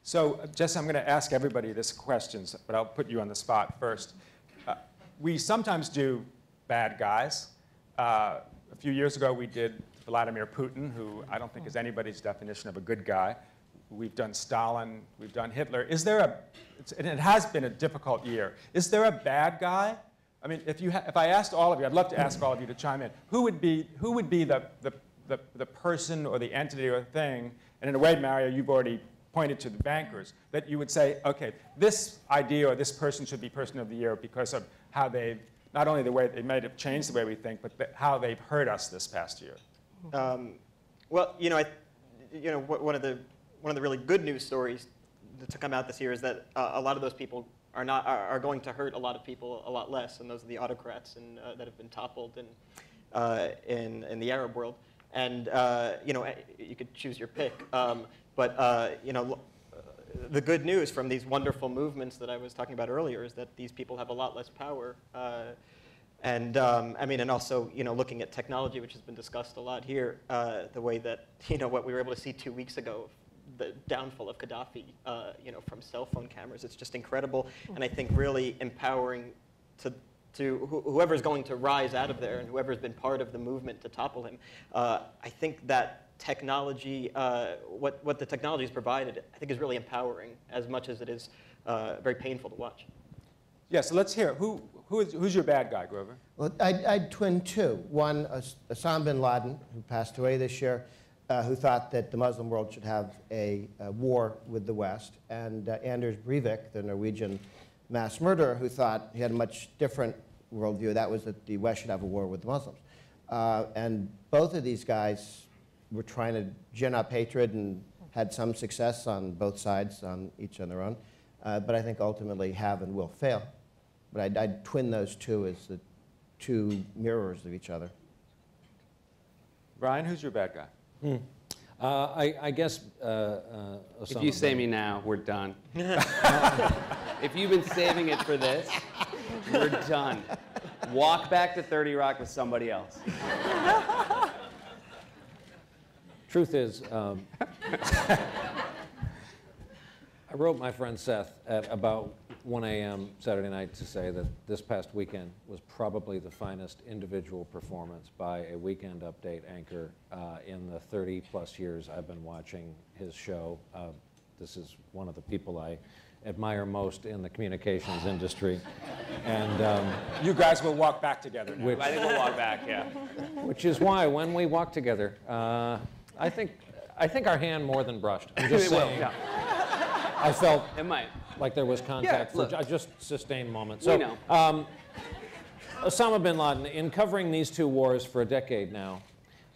So, Jess, I'm going to ask everybody this questions, but I'll put you on the spot first. We sometimes do bad guys. A few years ago, we did Vladimir Putin, who I don't think is anybody's definition of a good guy. We've done Stalin. We've done Hitler. Is there and it has been a difficult year. Is there a bad guy? I mean, if I asked all of you, I'd love to ask all of you to chime in. Who would be the person or the entity or thing? And in a way, Mario, you've already pointed to the bankers, that you would say, okay, this idea or this person should be person of the year because of how they've, not only the way they might have changed the way we think, but how they've hurt us this past year. Well, one of the really good news stories to come out this year is that a lot of those people are going to hurt a lot of people a lot less, and those are the autocrats that have been toppled in the Arab world. And you could choose your pick. But the good news from these wonderful movements that I was talking about earlier is that these people have a lot less power. And also, looking at technology, which has been discussed a lot here, the way that, what we were able to see 2 weeks ago, the downfall of Gaddafi, from cell phone cameras, it's just incredible. And I think really empowering to whoever's going to rise out of there and whoever's been part of the movement to topple him. I think that technology, what the technology has provided, I think is really empowering as much as it is very painful to watch. Yeah, so let's hear. Who's your bad guy, Grover? Well, I'd twin two. One, Osama bin Laden, who passed away this year, who thought that the Muslim world should have a war with the West, and Anders Breivik, the Norwegian mass murderer, who thought he had a much different worldview. That was that the West should have a war with the Muslims. And both of these guys were trying to gin up hatred and had some success on both sides, on each on their own. But I think ultimately have and will fail. But I'd twin those two as the two mirrors of each other. Brian, who's your bad guy? I guess if you say me now, we're done. If you've been saving it for this, we're done. Walk back to 30 Rock with somebody else. Truth is, I wrote my friend Seth at about 1 a.m. Saturday night to say that this past weekend was probably the finest individual performance by a Weekend Update anchor in the 30-plus years I've been watching his show. This is one of the people I admire most in the communications industry. And you guys will walk back together now. I think we'll walk back, yeah. Which is why when we walk together, I think our hand more than brushed. I'm just saying. Yeah. I felt it might. Like there was contact for just sustained moments. So, we know. Osama bin Laden, in covering these two wars for a decade now,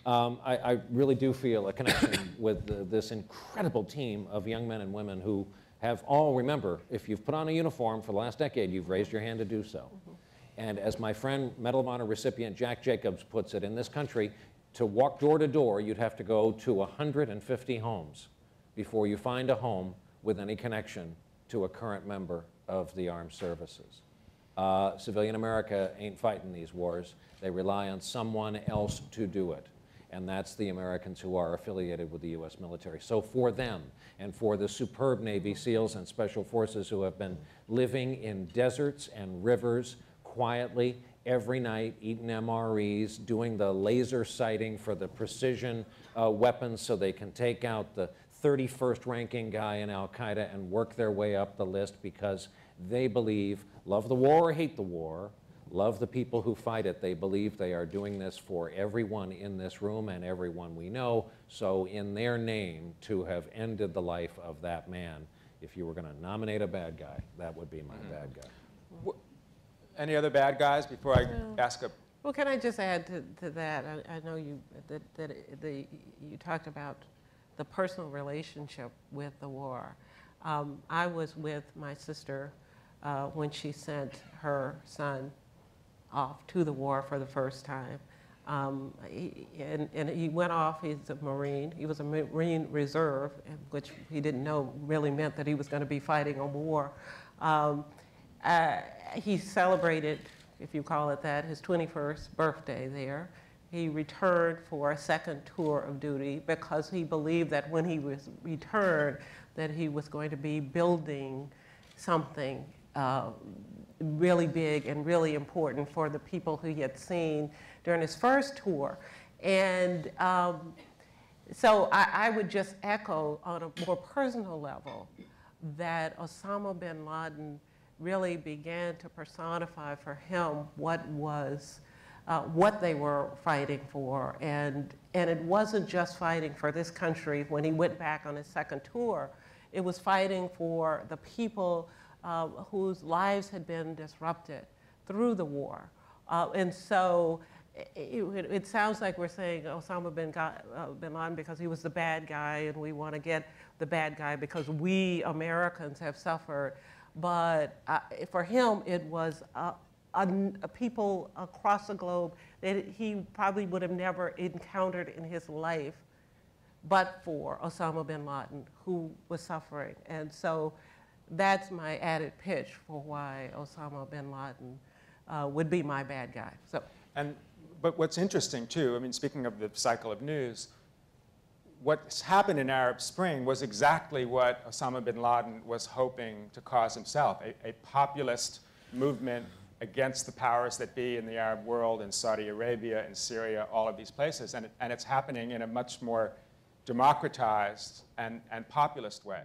I really do feel a connection with this incredible team of young men and women who have all, remember, if you've put on a uniform for the last decade, you've raised your hand to do so. And as my friend, Medal of Honor recipient Jack Jacobs puts it, in this country, to walk door to door, you'd have to go to 150 homes before you find a home with any connection to a current member of the armed services. Civilian America ain't fighting these wars. They rely on someone else to do it. And that's the Americans who are affiliated with the U.S. military. So for them, and for the superb Navy SEALs and Special Forces who have been living in deserts and rivers quietly every night, eating MREs, doing the laser sighting for the precision weapons so they can take out the 31st ranking guy in Al-Qaeda and work their way up the list because they believe, love the war or hate the war, love the people who fight it. They believe they are doing this for everyone in this room and everyone we know. So in their name, to have ended the life of that man, if you were going to nominate a bad guy, that would be my bad guy. Any other bad guys before I ask a... Well, can I just add to that? I know you talked about the personal relationship with the war. I was with my sister when she sent her son off to the war for the first time. And he went off, he's a Marine. He was a Marine Reserve, which he didn't know really meant that he was going to be fighting a war. He celebrated, if you call it that, his 21st birthday there. He returned for a second tour of duty because he believed that when he returned, that he was going to be building something really big and really important for the people who he had seen during his first tour. And so I would just echo on a more personal level that Osama bin Laden really began to personify for him what they were fighting for. And it wasn't just fighting for this country when he went back on his second tour. It was fighting for the people whose lives had been disrupted through the war. And so it sounds like we're saying Osama bin Laden because he was the bad guy, and we want to get the bad guy because we Americans have suffered. But for him, it was people across the globe that he probably would have never encountered in his life but for Osama bin Laden, who was suffering. And so that's my added pitch for why Osama bin Laden would be my bad guy. So. But what's interesting, too, I mean, speaking of the cycle of news, what's happened in Arab Spring was exactly what Osama bin Laden was hoping to cause himself, a populist movement against the powers that be in the Arab world, in Saudi Arabia, in Syria, all of these places. And it's happening in a much more democratized and populist way.